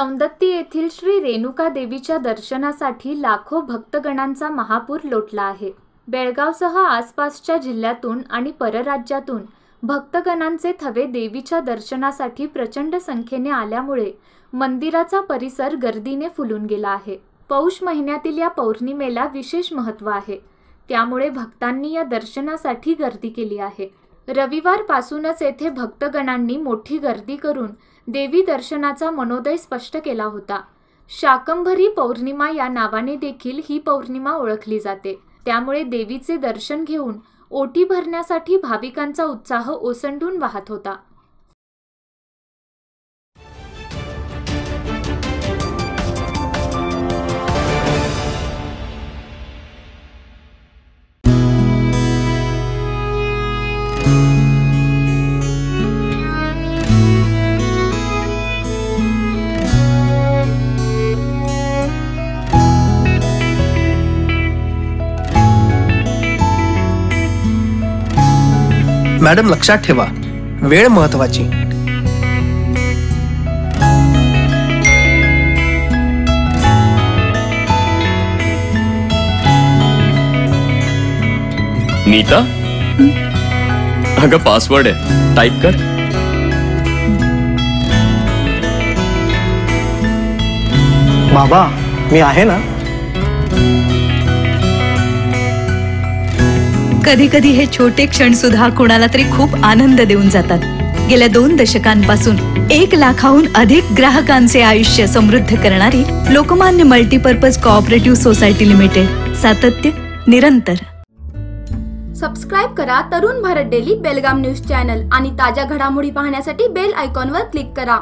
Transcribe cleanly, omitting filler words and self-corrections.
सौंदत्ती येथील श्री रेणुका देवीच्या दर्शनासाठी लाखो भक्तगणांचा महापूर लोटला आहे। बेळगावसह आसपासच्या जिल्ह्यातून आणि परराज्यातून भक्तगणांचे थवे देवीच्या दर्शनासाठी प्रचंड संख्येने आल्यामुळे मंदिराचा परिसर गर्दीने फुलून गेला आहे। पौष महिन्यातील या पौर्णिमेला विशेष महत्त्व आहे, त्यामुळे भक्तांनी या दर्शनासाठी गर्दी केली आहे। रविवारपासूनच येथे भक्तगणांनी मोठी गर्दी करून देवी दर्शनाचा मनोदय स्पष्ट केला होता। शाकंभरी पौर्णिमा या नावाने देखील ही पौर्णिमा ओळखली जाते, त्यामुळे देवीचे दर्शन घेऊन ओटी भरण्यासाठी भाविकांचा उत्साह ओसंडून वाहत होता। मॅडम, लक्षात ठेवा, वेळ महत्वाची। नीता, अगं पासवर्ड आहे, टाइप कर। बाबा, मी आहे ना। कधी कधी हे छोटे क्षण सुद्धा कोणाला तरी खूप आनंद देऊन जातात। गेल्या 2 दशकांपासून 1 लाखाहून अधिक ग्राहकांचे आयुष्य समृद्ध करणारी Lokmanya multipurpose cooperative society limited, सातत्य निरंतर। सबस्क्राइब करा तरुण भारत डेली बेलगाम न्यूज चॅनल आणि ताज्या घडामोडी पाहण्यासाठी बेल आयकॉनवर क्लिक करा।